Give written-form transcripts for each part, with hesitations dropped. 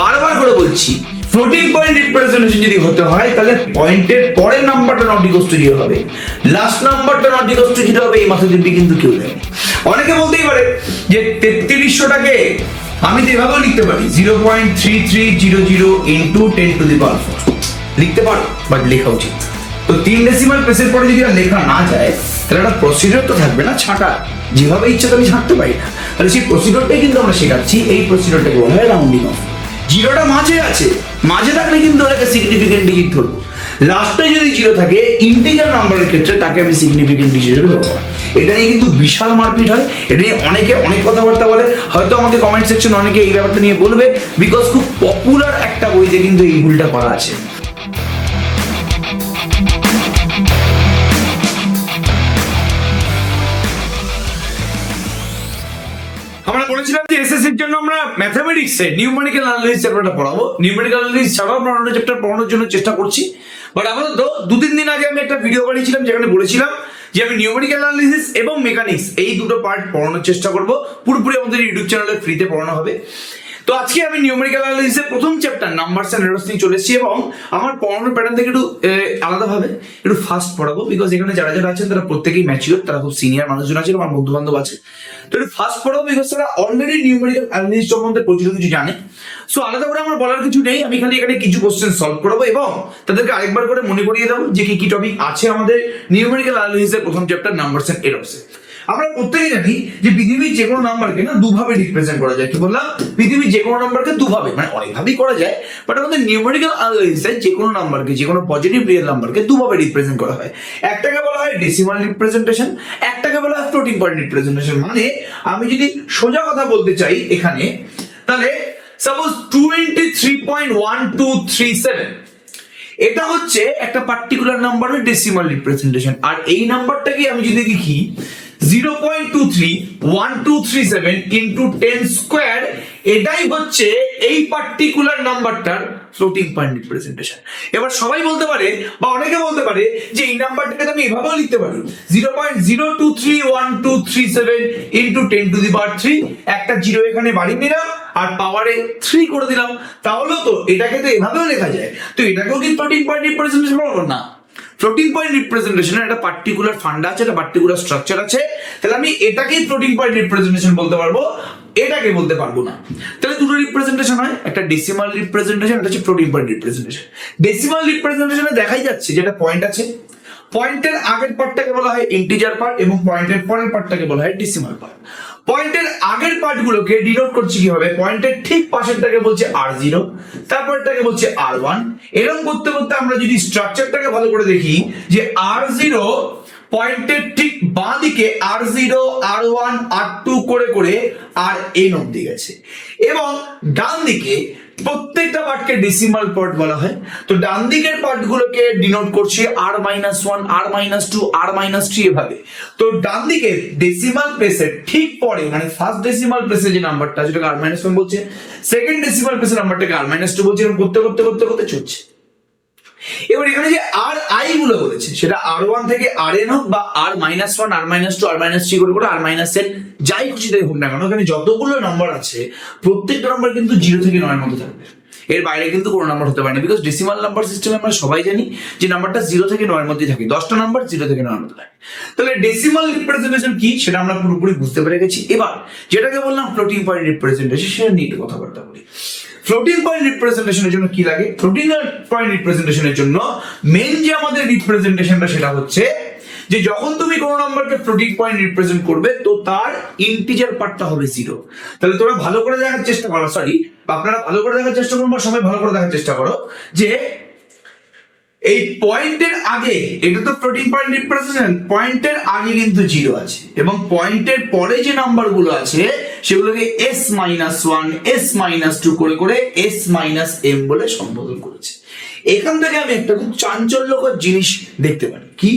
বারবার করে বলছি, ফ্লোটিং পয়েন্ট রিপ্রেজেন্টেশন যদি হতে হয় তাহলে পয়েন্টের পরের নাম্বারটা নট ইকুয়াল টু 0 হবে, লাস্ট নাম্বারটা নট ইকুয়াল টু 0 হবে। এই মাথা দিব্যি কিন্তু কেউ নেই। অনেকে বলতেই পারে যে 3300টাকে আমি তো এভাবেও লিখতে পারি 0.3300 ইন্টু 10 টু দি পাওয়ার 4 লিখতে পারো, বাট লেখা উচিত। তো 3 ডেসিমাল প্লেসের পরে যদি আর লেখা না যায় তাহলে একটা প্রসিডিওর তো থাকবে না, ছাঁটা যেভাবে ইচ্ছা তো আমি ছাঁটতে পারি না। তাহলে সেই প্রসিডিওরটাই কিন্তু আমরা শেখাচ্ছি। এই প্রসিডিওরটাকে বলা হয় রাউন্ডিং অফ। জিরোটা মাঝে আছে, মাঝে থাকলে কিন্তু ওটাকে সিগনিফিকেন্ট ডিজিট ধরবো। লাস্টে যদি জিরো থাকে ইন্টিজার নাম্বারের ক্ষেত্রে তাকে আমি সিগনিফিকেন্ট ডিজিট ধরবো। এটা নিয়ে কিন্তু বিশাল মারপিট হয়, এটা নিয়ে অনেকে অনেক কথাবার্তা বলে। হয়তো আমাকে কমেন্ট সেকশন অনেকে এই ব্যাপারটা নিয়ে বলবে, বিকজ খুব পপুলার একটা বইতে কিন্তু এই ভুলটা করা আছে। আমরা বলেছিলাম যে এসএসসির জন্য আমরা ম্যাথমেটিক্সে নিউমেরিক্যাল অ্যানালিসিস চ্যাপ্টারটা পড়াবো। নিউমেরিক্যাল অ্যানালিসিস ছাড়াও আমরা অন্য চ্যাপ্টার পড়ানোর জন্য চেষ্টা করছি। বাট আপাতত 2-3 দিন আগে আমি একটা ভিডিও বানিয়েছিলাম যেখানে বলেছিলাম যে আমি নিউমেরিক্যাল অ্যানালিসিস এবং মেকানিক্স এই দুটো পার্ট পড়ানোর চেষ্টা করব। পুরোপুরি আমাদের ইউটিউব চ্যানেলে ফ্রিতে পড়ানো হবে। তো আজকে আমি নিউমেরিক্যাল অ্যানালিসিসের প্রথম চ্যাপ্টার নাম্বারস এন্ড এররস নিয়ে চলে এসেছি এবং আমার পড়ানোর প্যাটার্ন থেকে একটু আলাদাভাবে একটু ফাস্ট পড়াবো। বিকজ এখানে যারা যারা আছেন তারা প্রত্যেকেই ম্যাচিওর, তারা খুব সিনিয়র মানুষজন আছে, আমার বন্ধু বান্ধব আছে। তো একটু ফাস্ট পড়াবো বিকজ তারা অলরেডি নিউমেরিক্যাল অ্যানালিসিস সম্বন্ধে প্রচুর কিছু জানে। সো আলাদা করে আমার বলার কিছু নেই, আমি খালি এখানে কিছু কোশ্চেন সলভ করবো এবং তাদেরকে আরেকবার করে মনে করিয়ে দেবো যে কি কি টপিক আছে আমাদের নিউমেরিক্যাল অ্যানালিসিসের প্রথম চ্যাপ্টার নাম্বারস এন্ড এররস। আমরা প্রত্যেকেই জানি যে পৃথিবীর যে কোনো নাম্বারকে না দুভাবে রিপ্রেজেন্ট করা যায়। কি বললাম? পৃথিবীর যে কোনো নাম্বারকে দুভাবে, মানে অনেকভাবেই করা যায়, বাট আমাদের নিউমেরিক্যাল অ্যানালিসিসে যে কোনো নাম্বারকে, যে কোনো পজিটিভ রিয়েল নাম্বারকে দুভাবে রিপ্রেজেন্ট করা হয়। একটাকে বলা হয় ডেসিমাল রিপ্রেজেন্টেশন, একটাকে বলা হয় ফ্লোটিং পয়েন্ট রিপ্রেজেন্টেশন। মানে আমি যদি সোজা কথা বলতে চাই এখানে, তাহলে সাপোজ 23.1237 এটা হচ্ছে একটা পার্টিকুলার নাম্বারের ডেসিমাল রিপ্রেজেন্টেশন। আর এই নাম্বারটাকে আমি যদি লিখি 0.231237 ইন্টু 10 স্কোয়ার, এটাই হচ্ছে এই পার্টিকুলার নাম্বারটার ফ্লোটিং পয়েন্ট রিপ্রেজেন্টেশন। এবার সবাই বলতে পারে বা অনেকে বলতে পারে যে এই নাম্বারটাকে আমি এভাবেও লিখতে পারি 0.023127 ইন্টু 10 টু দি পাওয়ার 3, একটা জিরো এখানে বাড়িয়ে নিলাম আর পাওয়ারে 3 করে দিলাম। তাহলে তো এটাকে তো এভাবেও লেখা যায়। তো এটাকেও কি ফ্লোটিং পয়েন্ট রিপ্রেজেন্টেশন বলবো? না, ফ্লোটিং পয়েন্ট রিপ্রেজেন্টেশনের একটা পার্টিকুলার ফান্ডা আছে, একটা পার্টিকুলার স্ট্রাকচার আছে। তাহলে আমি এটাকেই ফ্লোটিং পয়েন্ট রিপ্রেজেন্টেশন বলতে পারবো, এটাকে বলতে পারবো না। তাহলে দুটো রিপ্রেজেন্টেশন হয়, একটা ডেসিমাল রিপ্রেজেন্টেশন, একটা হচ্ছে ফ্লোটিং পয়েন্ট রিপ্রেজেন্টেশন। ডেসিমাল রিপ্রেজেন্টেশনে দেখাই যাচ্ছে যেটা পয়েন্ট আছে, পয়েন্টের আগের পার্টটাকে বলা হয় ইন্টিজার পার্ট এবং পয়েন্টের পরের পার্টটাকে বলা হয় ডেসিমাল পার্ট। পয়েন্টের আগের পার্টগুলোকে ডিনোট করছি কিভাবে? পয়েন্টের ঠিক পাশেরটাকে বলছে R0, তারপরটাকে বলছে R1। এরকম করতে করতে আমরা যদি স্ট্রাকচারটাকে ভালো করে দেখি যে R0 পয়েন্টের ঠিক বাঁ দিকে R0, R1, R2 করে করে Rn অব্দি গেছে এবং ডান দিকে প্রত্যেকটা পার্টকে ডেসিমাল পার্ট বলা হয়। তো ডান দিকের পার্টগুলোকে ডিনোট করছি R-1, R-2, R-3 এভাবে। তো ডান দিকে ডেসিমাল প্লেসের ঠিক পরে, মানে ফার্স্ট ডেসিমাল প্লেসে যে নাম্বারটা যেটাকে R-1 বলছে, সেকেন্ড ডেসিমাল প্লেসের নাম্বারটাকে R-2 বলছে, এরকম করতে করতে করতে করতে চলছে। এবার এখানে যে Ri গুলো বলেছে সেটা R1 থেকে Rn হোক বা R-1, R-2, R-3 করে করে R-n যাই খুশি তাই হোক না কেন, এখানে যতগুলো নাম্বার আছে প্রত্যেকটা নাম্বার কিন্তু 0 থেকে 9 এর মধ্যে থাকবে। এর বাইরে কিন্তু কোনো নাম্বার হতে পারে না, বিকজ ডেসিমাল নাম্বার সিস্টেমে আমরা সবাই জানি যে নাম্বারটা 0 থেকে 9 এর মধ্যে থাকে। 10টা নাম্বার 0 থেকে 9 এর মধ্যে থাকে। তাহলে ডেসিমাল রিপ্রেজেন্টেশন কি সেটা আমরা পুরোপুরি বুঝতে পেরে গেছি। এবার যেটাকে বললাম ফ্লোটিং পয়েন্ট রিপ্রেজেন্টেশন, সেটা নিয়ে একটু কথাবার্তা বলি। ফ্লোটিং পয়েন্ট রিপ্রেজেন্টেশনের জন্য কি লাগে? ফ্লোটিং পয়েন্ট রিপ্রেজেন্টেশনের জন্য মেইন যে আমাদের রিপ্রেজেন্টেশনটা সেটা হচ্ছে যে যখন তুমি কোনো নাম্বারকে ফ্লোটিং পয়েন্ট রিপ্রেজেন্ট করবে তো তার ইন্টিজার পার্টটা হবে 0। তাহলে তোমরা ভালো করে দেখার চেষ্টা করো, আপনারা ভালো করে দেখার চেষ্টা করো, সবাই ভালো করে দেখার চেষ্টা করো যে এই পয়েন্টের আগে, এটা তো ফ্লোটিং পয়েন্ট রিপ্রেজেন্টেশন, পয়েন্টের আগে কিন্তু 0 আছে এবং পয়েন্টের পরে যে নাম্বারগুলো আছে সেগুলোকে S-1, S-2 করে করে S-m বলে সম্বোধন করেছে। এখান থেকে আমি একটা খুব চাঞ্চল্যকর জিনিস দেখতে পারি। কি?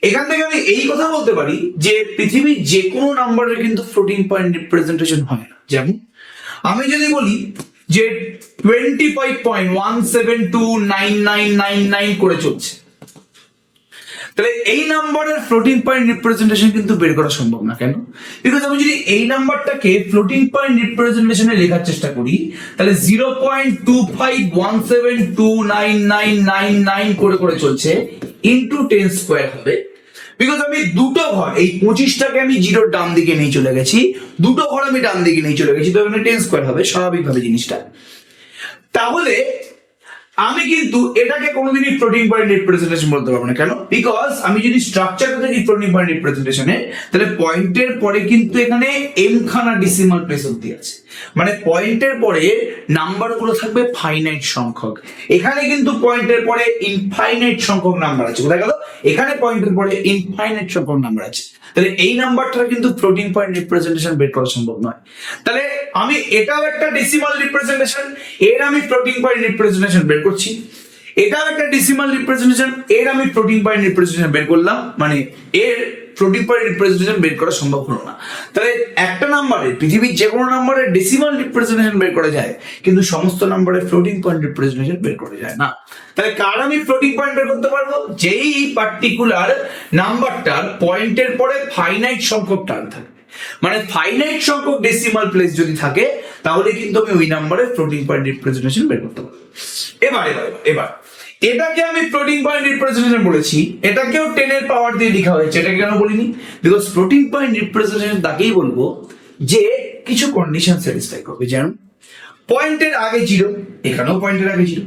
এখান থেকে আমি এই কথা বলতে পারি যে পৃথিবীর যে কোনো নাম্বারের কিন্তু ফ্লোটিং পয়েন্ট রিপ্রেজেন্টেশন হয় না। যেমন আমি যদি বলি যে 25.1729999 করে চলছে, তাহলে এই নাম্বারের ফ্লোটিং পয়েন্ট রিপ্রেজেন্টেশন কিন্তু বের করা সম্ভব না। কেন? বিকজ আমি যদি এই নাম্বারটাকে ফ্লোটিং পয়েন্ট রিপ্রেজেন্টেশনে লেখার চেষ্টা করি তাহলে 0.2517299999 করে করে চলছে ইনটু 10 স্কয়ার হবে। বিকজ আমি দুটো ঘর, এই 25টাকে আমি জিরোর ডান দিকে নিয়ে চলে গেছি, দুটো ঘর আমি ডান দিকে নিয়ে চলে গেছি, তো এখানে 10 স্কয়ার হবে স্বাভাবিকভাবে জিনিসটা। তাহলে আমি কিন্তু এটাকে কোনোদিনই ফ্লোটিং পয়েন্ট রিপ্রেজেন্টেশন বলতে পারবো না। কেন? বিকজ আমি যদি স্ট্রাকচারটা দেখি ফ্লোটিং পয়েন্ট রিপ্রেজেন্টেশনে, তাহলে পয়েন্টের পরে কিন্তু এখানে এম খানা ডেসিমাল প্লেস অব্দি আছে, মানে পয়েন্টের পরে নাম্বারগুলো থাকবে ফাইনাইট সংখ্যক। এখানে কিন্তু পয়েন্টের পরে ইনফাইনাইট সংখ্যক নাম্বার আছে। কোথায় গেল? এখানে পয়েন্টের পরে ইনফাইনাইট সংখ্যক নাম্বার আছে। তাহলে এই নাম্বারটা কিন্তু ফ্লোটিং পয়েন্ট রিপ্রেজেন্টেশন বের করা সম্ভব নয়। তাহলে আমি এটাও একটা ডেসিমাল রিপ্রেজেন্টেশন, এর আমি ফ্লোটিং পয়েন্ট রিপ্রেজেন্টেশন বের করছি। এটাও একটা ডেসিমাল রিপ্রেজেন্টেশন, এর আমি ফ্লোটিং পয়েন্ট রিপ্রেজেন্টেশন বের করলাম, মানে এর ফ্লোটিং পয়েন্ট রিপ্রেজেন্টেশন বের করা সম্ভব হলো না। তাহলে একটা নাম্বারের, পৃথিবীর যে কোনো নাম্বারের ডেসিমাল রিপ্রেজেন্টেশন বের করা যায়, কিন্তু সমস্ত নাম্বারের ফ্লোটিং পয়েন্ট রিপ্রেজেন্টেশন বের করা যায় না। তাহলে কার আমি ফ্লোটিং পয়েন্ট বের করতে পারবো? যেই পার্টিকুলার নাম্বারটার পয়েন্টের পরে ফাইনাইট সংখ্যক টার্ম থাকবে, মানে ফাইনাইট সংখ্যক ডেসিমাল প্লেস যদি থাকে, তাহলে কিন্তু আমি ওই নাম্বারের ফ্লোটিং পয়েন্ট রিপ্রেজেন্টেশন বের করতে পারবো। এবার এটাকে আমি ফ্লোটিং পয়েন্ট রিপ্রেজেন্টেশন বলেছি, এটাকেও 10 এর পাওয়ার দিয়ে লেখা হয়েছে। এটা কেন বলিনি? বিকজ ফ্লোটিং পয়েন্ট রিপ্রেজেন্টেশন তাকেই বলবো যে কিছু কন্ডিশন স্যাটিসফাই করবে। যেমন পয়েন্টের আগে 0, এখানেও পয়েন্টের আগে 0,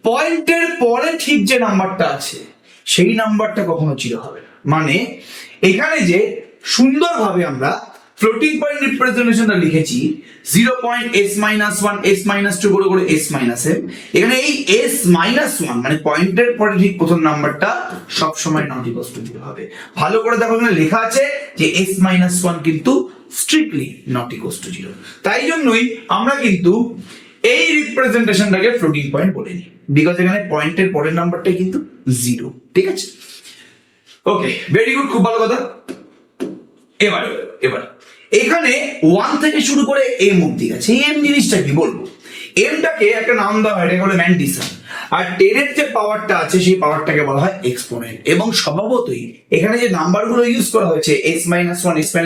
পয়েন্টের পরে ঠিক যে নাম্বারটা আছে সেই নাম্বারটা কখনো 0 হবে না। মানে এখানে যে সুন্দরভাবে আমরা ফ্লোটিং পয়েন্ট রিপ্রেজেন্টেশনটা লিখেছি 0.s-1 s-2 করে করে s-m, এখানে এই s-1 মানে পয়েন্টের পরে ঠিক প্রথম নাম্বারটা সব সময় নট ইকুয়াল টু 0 হবে। ভালো করে দেখো এখানে লেখা আছে যে s-1 কিন্তু স্ট্রিক্টলি নট ইকুয়াল টু 0। তাই জন্যই আমরা কিন্তু এই রিপ্রেজেন্টেশনটাকে ফ্লোটিং পয়েন্ট বলে নিই, বিকজ এখানে পয়েন্টের পরের নাম্বারটাই কিন্তু 0। ঠিক আছে, ওকে, ভেরি গুড, খুব ভালো কথা। এবার এখানে 1 থেকে শুরু করে এম অব্দি আছে। এই এম জিনিসটা কি বলবো? এমটাকে একটা নাম দেওয়া হয়, এটা হলো ম্যান্টিসন। আর 10 এর যে পাওয়ারটা আছে সেই পাওয়ারটাকে বলা হয় এক্সপোনেন্ট। এবং স্বভাবতই এখানে যে নাম্বারগুলো ইউজ করা হয়েছে s-1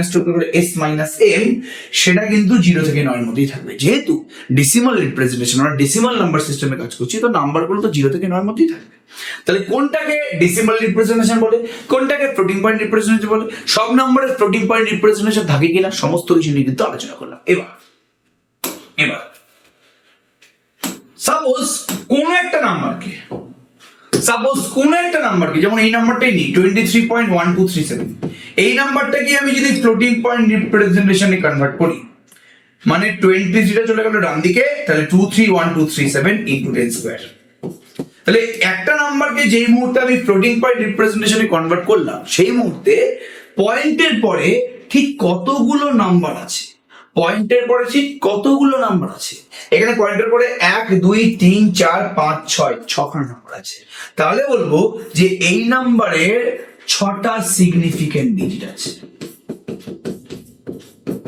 s-2 করে s-m, সেটা কিন্তু 0 থেকে 9 এর মধ্যেই থাকবে। যেহেতু ডেসিমাল রিপ্রেজেন্টেশন, আমরা ডেসিমাল নাম্বার সিস্টেমে কাজ করছি, তো নাম্বারগুলো তো 0 থেকে 9 এর মধ্যেই থাকবে। তাহলে কোনটাকে ডেসিমাল রিপ্রেজেন্টেশন বলে, কোনটাকে ফ্লোটিং পয়েন্ট রিপ্রেজেন্টেশন বলে, সব নাম্বারের ফ্লোটিং পয়েন্ট রিপ্রেজেন্টেশন থাকে কিনা, সমস্ত কিছু নিয়ে কিন্তু আলোচনা করলাম। এবার সাপোজ কোন একটা নাম্বারকে, যেমন এই নাম্বারটাই নিই 23.1237, এই নাম্বারটাকে আমি যদি ফ্লোটিং পয়েন্ট রিপ্রেজেন্টেশনে কনভার্ট করি, মানে 23টা চলে গেল ডান দিকে, তাহলে 231237 ইনটু 10 স্কয়ার। তাহলে একটা নাম্বারকে যেই মুহূর্তে আমি ফ্লোটিং পয়েন্ট রিপ্রেজেন্টেশনে কনভার্ট করলাম, সেই মুহূর্তে পয়েন্টের পরে ঠিক কতগুলো নাম্বার আছে, এখানে পয়েন্টের পরে 1 2 3 4 5 6 6খানা নাম্বার আছে। তাহলে বলবো যে এই নাম্বারের 6টা সিগনিফিকেন্ট ডিজিট আছে।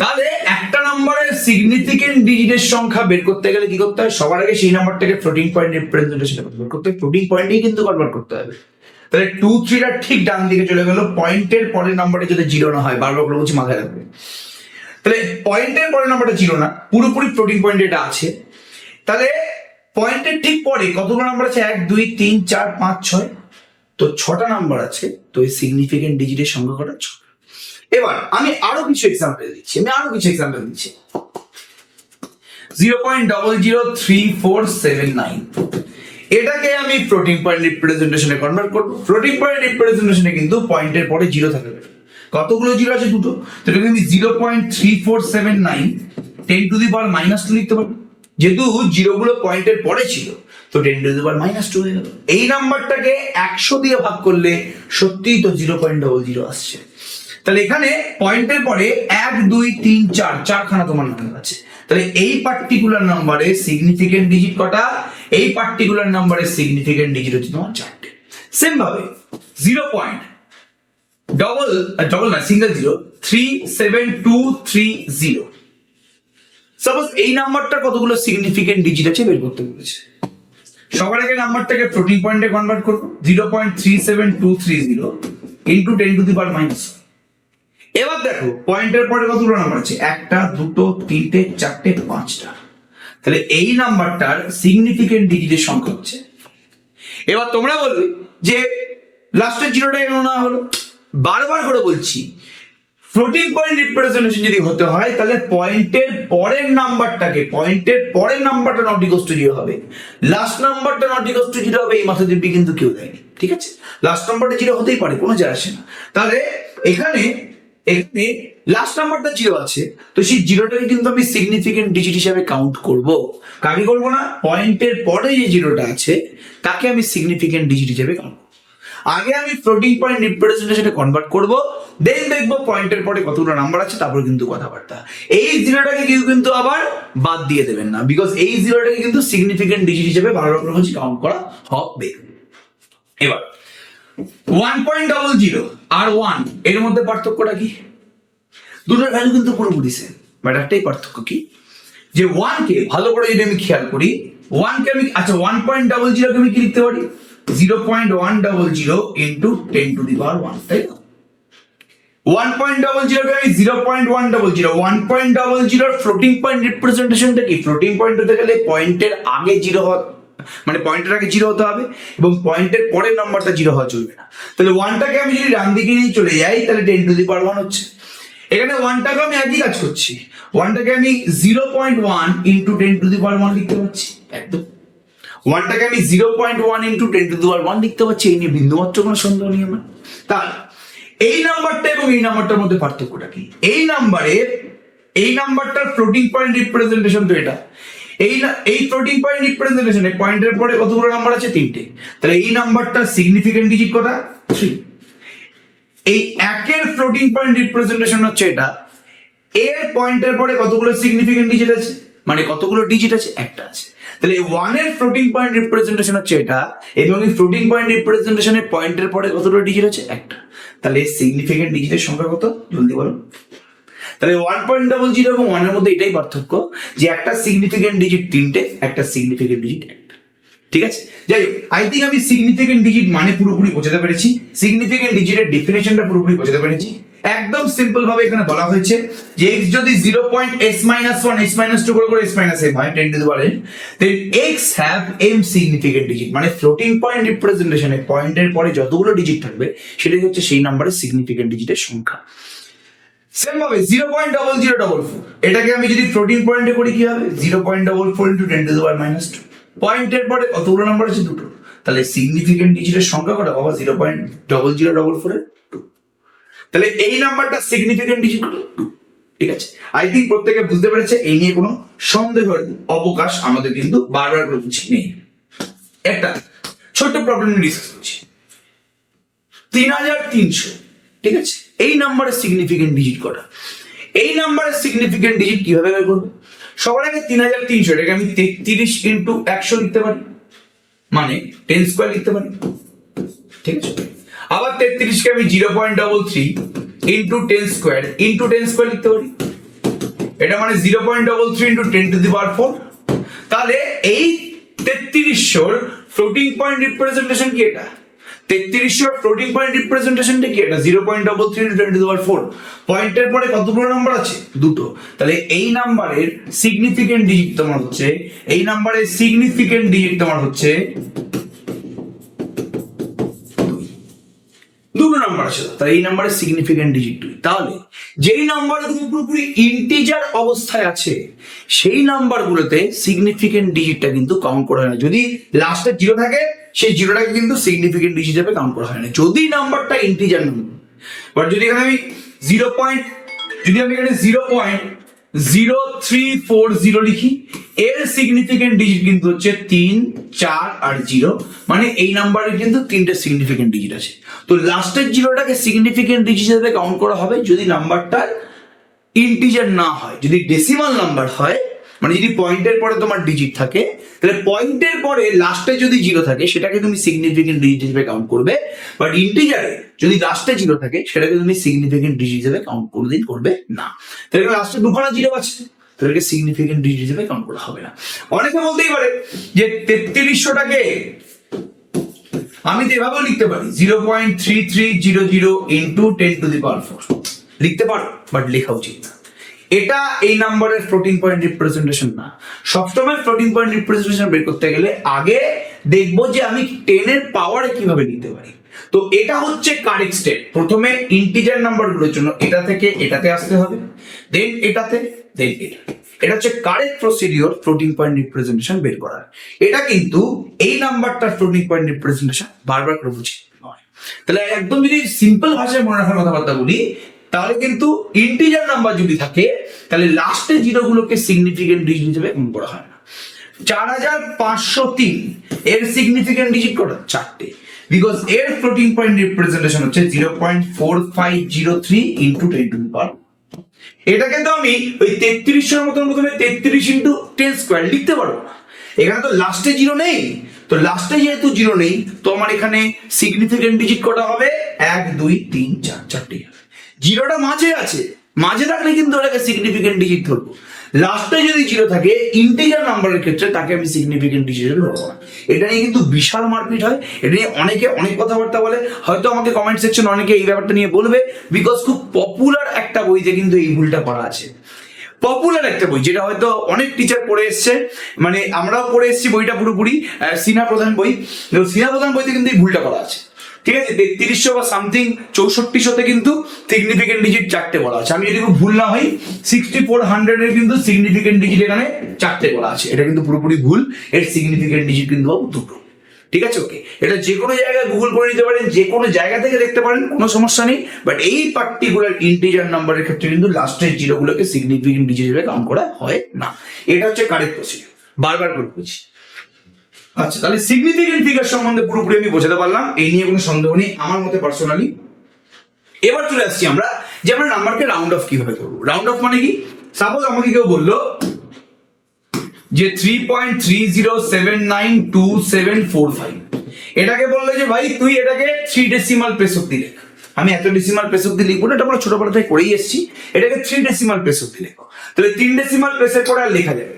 তাহলে একটা নাম্বারের সিগনিফিকেন্ট ডিজিটের সংখ্যা বের করতে গেলে কি করতে হয়? সবার আগে সেই নাম্বারটাকে ফ্লোটিং পয়েন্ট রিপ্রেজেন্টেশনে কনভার্ট করতে হবে, ফ্লোটিং পয়েন্টেই কিন্তু কনভার্ট করতে হবে। তাহলে 2 3টা ঠিক ডান দিকে চলে গেল, পয়েন্টের পরের নাম্বারটা যদি 0 না হয়, বারবার করে বলছি মাথায় রাখবে। তাহলে পয়েন্টের পরের নাম্বারটা 0 না, পুরোপুরি ফ্লোটিং পয়েন্ট এটা আছে। তাহলে পয়েন্টের ঠিক পরে কতগুলো নাম্বার আছে? 1 2 3 4 5 6, তো 6টা নাম্বার আছে। তো এই সিগনিফিকেন্ট ডিজিটের সংখ্যা কটা? 6। এবার আমি আরো কিছু এক্সাম্পল দিচ্ছি, 0.003479, এটাকে আমি ফ্লোটিং পয়েন্ট রিপ্রেজেন্টেশনে কনভার্ট করব। ফ্লোটিং পয়েন্ট রিপ্রেজেন্টেশনে কিন্তু পয়েন্টের পরে 0 থাকবে। কতগুলো 0 আছে? 2টো। তো এটাকে আমি 0.3479 10 টু দি পাওয়ার -2 লিখতে পারবো। যেহেতু 0 গুলো পয়েন্টের পরে ছিল, তো 10 টু দি পাওয়ার -2 হয়ে গেল। এই নাম্বারটাকে 100 দিয়ে ভাগ করলে সত্যিই তো 0.00 আসছে। তাহলে এখানে পয়েন্টের পরে 1 2 3 4 চারখানা তোমার নাম্বার আছে। তাহলে এই পার্টিকুলার নাম্বারের সিগনিফিকেন্ট ডিজিট কটা? এই পার্টিকুলার নাম্বারের সিগনিফিকেন্ট ডিজিট হচ্ছে তোমার 4টে। সেম ভাবে 0.372330, সাপোজ এই নাম্বারটা কতগুলো সিগনিফিকেন্ট ডিজিট আছে বের করতে বলেছে। সবার আগে নাম্বারটাকে ফ্লোটিং পয়েন্টে কনভার্ট করব। 0.37230 into 10 to the power minus. এবার দেখো পয়েন্টের পরে কতগুলো নাম্বার আছে, একটা, দুটো, তিনটে, চারটে, পাঁচটা। তাহলে এই নাম্বারটার সিগনিফিকেন্ট ডিজিটের সংখ্যা হচ্ছে। এবার তোমরা বলবে যে লাস্টের জিরোটা কেন না হলো? বারবার করে বলছি, ফ্লোটিং পয়েন্ট রিপ্রেজেন্টেশন যদি হতে হয় তাহলে পয়েন্টের পরের নাম্বারটা নট ইকুয়ালস টু 0 হবে, লাস্ট নাম্বারটা নট ইকুয়ালস টু 0 হবে। এই মাথা দিব্যি কিন্তু কেউ দেয়নি, ঠিক আছে? লাস্ট নাম্বারটা 0 হতেই পারে, কোনো যায় আসে না। তাহলে এখানে লাস্ট নাম্বারটা 0 আছে, তো সেই জিরোটাকে কিন্তু আমি সিগনিফিকেন্ট ডিজিট হিসাবে কাউন্ট করব। কাকে করবো না? পয়েন্টের পরে যে জিরোটা আছে তাকে আমি সিগনিফিকেন্ট ডিজিট হিসাবে কাউন্ট করবো। আগে আমি ফ্লোটিং পয়েন্ট রিপ্রেজেন্টেশনে কনভার্ট করব, দেন দেখবো পয়েন্টের পরে কতগুলো নাম্বার আছে, তারপর কিন্তু কথাবার্তা। এই জিরোটাকে কেউ কিন্তু আবার বাদ দিয়ে দেবেন না, বিকজ এই জিরোটাকে কিন্তু সিগনিফিকেন্ট ডিজিট হিসেবে ভালো রকম কাউন্ট করা হবে। এবার 1.00 আর 1 এর মধ্যে পার্থক্যটা কি? দুটোর ভ্যালু কিন্তু পুরোপুরি সেম, বাট একটাই পার্থক্য কি, যে 1 কে ভালো করে যদি আমি খেয়াল করি, 1 কে আমি, আচ্ছা 1.00 কে আমি কি লিখতে পারি? 0.100 ইন্টু 10 টু দি পাওয়ার 1, তাই না? 1.00 কে আমি 0.100, 1.00 ফ্লোটিং পয়েন্ট রিপ্রেজেন্টেশনটা কি? ফ্লোটিং পয়েন্ট হতে গেলে পয়েন্টের আগে 0 হওয়া, মানে পয়েন্টের আগে 0 হতে হবে এবং পয়েন্টের পরের নাম্বারটা 0 হওয়া চলবে না। তাহলে 1টাকে আমি যদি ডান দিকে নিয়ে চলে যাই তাহলে 10 টু দি পাওয়ার 1 হচ্ছে। এখানে 1টাকে আমি একই কাজ করছি, 1টাকে আমি 0.1 ইন্টু 10 টু দি পাওয়ার 1 লিখতে পারছি, একদম। 1টাকে আমি 0.1 ইন্টু 10 টু দি পাওয়ার 1 লিখতে পারছি, এই নিয়ে বিন্দুমাত্র কোনো সন্দেহ নেই আমার। তাহলে এই নাম্বারটা এবং এই নাম্বারটার মধ্যে পার্থক্যটা কি? এই নাম্বারটার ফ্লোটিং পয়েন্ট রিপ্রেজেন্টেশন তো এটা, এই ফ্লোটিং পয়েন্ট রিপ্রেজেন্টেশনে পয়েন্টের পরে কতগুলো নাম্বার আছে? 3টে। তাহলে এই নাম্বারটার সিগনিফিকেন্ট ডিজিট কটা? 3। এই একের ফ্লোটিং পয়েন্ট রিপ্রেজেন্টেশন হচ্ছে এটা, এর পয়েন্টের পরে কতগুলো সিগনিফিকেন্ট ডিজিট আছে, মানে কতগুলো ডিজিট আছে? একটা আছে। তাহলে 1 এর ফ্লোটিং পয়েন্ট রিপ্রেজেন্টেশন হচ্ছে এটা, এবং এই ফ্লোটিং পয়েন্ট রিপ্রেজেন্টেশনের পয়েন্টের পরে কতগুলো ডিজিট আছে? একটা। তাহলে সিগনিফিকেন্ট ডিজিটের সংখ্যা কত? জলদি বলো। তাহলে 1.00 এবং 1 এর মধ্যে এটাই পার্থক্য, যে একটা সিগনিফিকেন্ট ডিজিট 3টে, একটা সিগনিফিকেন্ট ডিজিট একটা, ঠিক আছে? যাই হোক, আই থিঙ্ক আমি সিগনিফিকেন্ট ডিজিট মানে পুরোপুরি বোঝাতে পেরেছি, সিগনিফিকেন্ট ডিজিটের ডেফিনেশনটা পুরোপুরি বোঝাতে পেরেছি। একদম সিম্পল ভাবে এখানে বলা হয়েছে যে x যদি 0.s-1 s-2 করে s-m হয় 10 to the power n, then x have m significant digit, মানে ফ্লোটিং পয়েন্ট রিপ্রেজেন্টেশনে পয়েন্টের পরে যতগুলো ডিজিট থাকবে সেটাই হচ্ছে সেই নাম্বারের সিগনিফিকেন্ট ডিজিটের সংখ্যা। সেম ভাবে 0.0044, এটাকে আমি যদি ফ্লোটিং পয়েন্টে করি কি হবে? 0.44 ইন্টু 10 টু দি পাওয়ার -2। পয়েন্টের পরে কতগুলো নাম্বার আছে? দুটো। তাহলে সিগনিফিকেন্ট ডিজিটের সংখ্যা কত বাবা? 0.0044 এর 2। তাহলে এই নাম্বারটা সিগনিফিকেন্ট ডিজিট কত? 2, ঠিক আছে? আই থিঙ্ক প্রত্যেকে বুঝতে পেরেছে, এই নিয়ে কোনো সন্দেহের অবকাশ আমাদের কিন্তু বারবার করে বুঝি নেই। একটা ছোট্ট প্রবলেম ডিসকাস করছি, 3300, ঠিক আছে? এই নাম্বারের সিগনিফিকেন্ট ডিজিট কটা? এই নাম্বারের সিগনিফিকেন্ট ডিজিট কিভাবে বের করব? সবার আগে 3300, এটাকে আমি 33 ইন্টু 100 লিখতে পারি, মানে 10 স্কয়ার লিখতে পারি, ঠিক আছে? আবার 33 কে আমি 0.33 ইন্টু 10 স্কয়ার ইন্টু 10 স্কয়ার লিখতে পারি, এটা মানে 0.33 ইন্টু 10 টু দি পাওয়ার 4। তাহলে এই 3300 ফ্লোটিং পয়েন্ট রিপ্রেজেন্টেশন কি? এটা 3300 ফ্লোটিং পয়েন্ট রিপ্রেজেন্টেশনটা কি? এটা 0.33 ইন্টু 10 টু দি পাওয়ার 4। পয়েন্টের পরে কতগুলো নাম্বার আছে? দুটো। তাহলে এই নাম্বারের সিগনিফিকেন্ট ডিজিট তোমার হচ্ছে, এই নাম্বারের সিগনিফিকেন্ট ডিজিট তোমার হচ্ছে দুটো নাম্বার আছে, তাহলে এই নাম্বারের সিগনিফিকেন্ট ডিজিট 2। তাহলে যেই নাম্বারগুলো পুরোপুরি ইন্টিজার অবস্থায় আছে সেই নাম্বারগুলোতে সিগনিফিকেন্ট ডিজিটটা কিন্তু কাউন্ট করা হয় না। যদি লাস্টে 0 থাকে সেই জিরোটাকে কিন্তু সিগনিফিকেন্ট ডিজিট হিসেবে কাউন্ট করা হয় না, যদি নাম্বারটা ইন্টিজার নাম্বার। বাট যদি এখানে আমি 0.0340 লিখি, এর সিগনিফিকেন্ট ডিজিট কিন্তু হচ্ছে 3, 4 আর 0, মানে এই নাম্বারের কিন্তু 3টে সিগনিফিকেন্ট ডিজিট আছে। তো লাস্টের জিরোটাকে সিগনিফিকেন্ট ডিজিট হিসেবে কাউন্ট করা হবে যদি নাম্বারটা ইন্টিজার না হয়। যদি ডেসিমাল নাম্বার হয়, মানে যদি পয়েন্টের পরে তোমার ডিজিট থাকে, তাহলে পয়েন্টের পরে লাস্টে যদি 0 থাকে সেটাকে তুমি সিগনিফিকেন্ট ডিজিট হিসেবে কাউন্ট করবে। বাট ইন্টিজারে যদি লাস্টে 0 থাকে সেটাকে তুমি সিগনিফিকেন্ট ডিজিট হিসেবে কাউন্ট কোনোদিন করবে না। তাহলে লাস্টে দুখানা 0 আছে, তাহলে সিগনিফিকেন্ট ডিজিট হিসেবে কাউন্ট করা হবে না। অনেকে বলতেই পারে যে 3300টাকে আমি তো এভাবেও লিখতে পারি 0.3300 ইন্টু 10⁴ লিখতে পারো, বাট লেখা উচিত না। এটা এই নাম্বারের ফ্লোটিং পয়েন্ট রিপ্রেজেন্টেশন না। সবসময় ফ্লোটিং পয়েন্ট রিপ্রেজেন্টেশন বের করতে গেলে আগে দেখবো যে আমি 10 এর পাওয়ারে কিভাবে লিখতে পারি। তো এটা হচ্ছে কারেক্ট স্টেপ। প্রথমে ইন্টিজার নাম্বারগুলোর জন্য এটা থেকে এটাতে আসতে হবে, দেন এটাতে, দেন এটা হচ্ছে correct procedure floating point representation বের করার। এটা কিন্তু এই নাম্বারটার ফ্লোটিং পয়েন্ট রিপ্রেজেন্টেশন বারবার করে বুঝি নয়। তাহলে একদম যদি সিম্পল ভাষায় মনে রাখার কথাবার্তা বলি, তাহলে কিন্তু ইন্টিজার নাম্বার যদি থাকে তাহলে লাস্টে জিরোগুলোকে সিগনিফিকেন্ট ডিজিট হিসেবে গুণ করা হয় না। 4503 এর সিগনিফিকেন্ট ডিজিট কটা? 4টে, বিকজ এর ফ্লোটিং পয়েন্ট রিপ্রেজেন্টেশন হচ্ছে 0.4503 ইন্টু 10⁻। এটা কিন্তু আমি ওই 3300 মতন প্রথমে 33 ইন্টু 10 স্কোয়ার লিখতে পারবো না। এখানে তো লাস্টে জিরো নেই, তো লাস্টে যেহেতু জিরো নেই তো আমার এখানে সিগনিফিকেন্ট ডিজিট কটা হবে? 1 2 3 4, 4টে। জিরোটা মাঝে আছে, মাঝে থাকলে কিন্তু ওটাকে সিগনিফিকেন্ট ডিজিট ধরবো। লাস্টে যদি জিরো থাকে ইন্টিজার নাম্বারের ক্ষেত্রে তাকে আমি সিগনিফিকেন্ট ডিজিট ধরবো না। এটা নিয়ে কিন্তু বিশাল মারপিট হয়, এটা নিয়ে অনেকে অনেক কথাবার্তা বলে। হয়তো আমাকে কমেন্ট সেকশন অনেকে এই ব্যাপারটা নিয়ে বলবে, বিকজ খুব পপুলার একটা বইতে কিন্তু এই ভুলটা করা আছে। পপুলার একটা বই যেটা হয়তো অনেক টিচার পড়ে এসছে, মানে আমরাও পড়ে এসেছি বইটা পুরোপুরি, সিনা প্রধান বই। সিনা প্রধান বইতে কিন্তু এই ভুলটা করা আছে, ঠিক আছে? 3300 বা সামথিং 6400 কিন্তু সিগনিফিকেন্ট ডিজিট 4টে বলা আছে। আমি যদি খুব ভুল না হই 6400 এর কিন্তু সিগনিফিকেন্ট ডিজিট এখানে 4টে বলা আছে। এটা কিন্তু পুরোপুরি ভুল, এর সিগনিফিকেন্ট ডিজিট কিন্তু দুটো, ঠিক আছে? ওকে, এটা যে কোনো জায়গায় গুগল করে নিতে পারেন, যে কোনো জায়গা থেকে দেখতে পারেন, কোনো সমস্যা নেই। বাট এই পার্টিকুলার ইন্টিজার নাম্বারের ক্ষেত্রে কিন্তু লাস্টের জিরোগুলোকে সিগনিফিকেন্ট ডিজিট হিসেবে কাউন্ট করা হয় না। এটা হচ্ছে কারেক্ট প্রসিডিউর, বারবার করে বলছি। আচ্ছা, তাহলে সিগনিফিকেন্ট ফিগার সম্বন্ধে পুরোপুরি আমি বোঝাতে পারলাম, এই নিয়ে কোনো সন্দেহ নেই আমার মতে পার্সোনালি। এবার চলে আসছি আমরা যে আমরা নাম্বারকে রাউন্ড অফ কিভাবে করবো। রাউন্ড অফ মানে কি? সাপোজ আমাকে কেউ বললো যে 3.30792745, এটাকে বললো যে ভাই তুই এটাকে 3 ডেসিমাল প্লেস অব্দি লেখ। আমি এত ডেসিমাল প্লেস অব্দি লিখবো না, এটা আমরা ছোটবেলা থেকে করেই এসেছি। এটাকে 3 ডেসিমাল প্লেস অব্দি লেখো। তাহলে 3 ডেসিমাল প্লেসের পরে আর লেখা যাবে।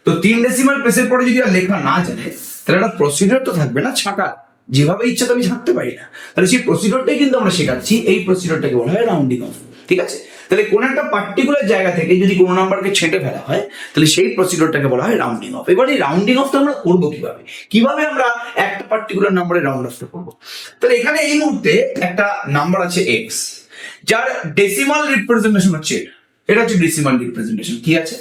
তো 3 ডেসিমাল প্লেসের পরে যদি আর লেখা না জানে তাহলে একটা প্রসিডিউর তো থাকবে না, ছাঁটা। যেভাবে ইচ্ছা তো আমি ছাঁটতে পারি না। তাহলে সেই প্রসিডিউরটাই কিন্তু আমরা শেখাচ্ছি, এই প্রসিডিউরটাকে বলা হয় রাউন্ডিং অফ, ঠিক আছে? তাহলে কোন একটা পার্টিকুলার জায়গা থেকে যদি কোনো নাম্বারকে ছেঁটে ফেলা হয় তাহলে সেই প্রসিডিউরটাকে বলা হয় রাউন্ডিং অফ। এবার এই রাউন্ডিং অফটা আমরা করবো কিভাবে? কিভাবে আমরা একটা পার্টিকুলার নাম্বারে রাউন্ড অফটা করবো? তাহলে এখানে এই মুহূর্তে একটা নাম্বার আছে x, যার ডেসিমাল রিপ্রেজেন্টেশন হচ্ছে এটা হচ্ছে ডেসিমাল রিপ্রেজেন্টেশন। কি আছে?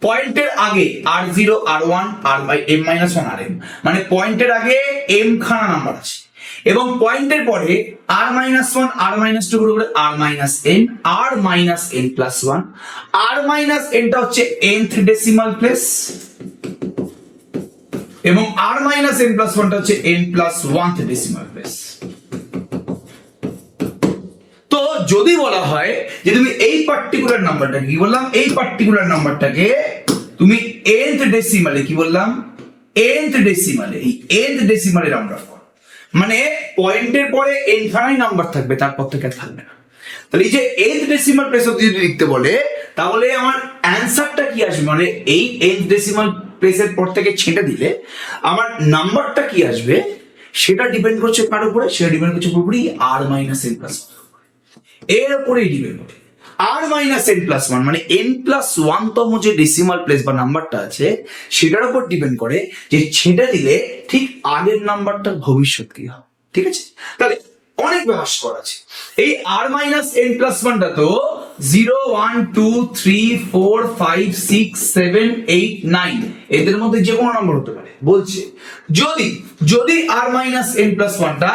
পয়েন্টের আগে r0 r1 r(m-1) rm, মানে পয়েন্টের আগে m খানা নাম্বার আছে, এবং পয়েন্টের পরে r-1 r-2 করে r-n r-n+1। r-n টা হচ্ছে nth ডেসিমাল প্লেস এবং r-n+1 টা হচ্ছে n+1th ডেসিমাল প্লেস। তো যদি বলা হয় যে তুমি এই পার্টিকুলার নাম্বারটাকে, কি বললাম, এই পার্টিকুলার নাম্বারটাকে তুমি nth ডেসিমালে, কি বললাম, nth ডেসিমালে, এই nth ডেসিমালে রাউন্ড অফ করো, মানে পয়েন্টের পরে n খানাই নাম্বার থাকবে, তারপর থেকে আর থাকবে না। তাহলে এই যে nth ডেসিমাল প্লেস অবধি যদি লিখতে বলে তাহলে আমার অ্যানসারটা কি আসবে, মানে এই nth ডেসিমাল প্লেসের পর থেকে ছেঁটে দিলে আমার নাম্বারটা কি আসবে সেটা ডিপেন্ড করছে কার উপরে? সেটা ডিপেন্ড করছে পুরোপুরি r-n+1 এর উপরেই ডিপেন্ড করে। r-n+1 মানে n+1 তম যে ডেসিমাল প্লেস বা নাম্বারটা আছে সেটার উপর ডিপেন্ড করে যে ছেঁটে দিলে ঠিক আগের নাম্বারটার ভবিষ্যৎ কি হবে, ঠিক আছে? তাহলে অনেক ব্যবহার আছে। এই r-n+1 টা তো 0 1 2 3 4 5 6 7 8 9 এদের মধ্যে যে কোনো নাম্বার হতে পারে। বলছে যদি r-n+1 টা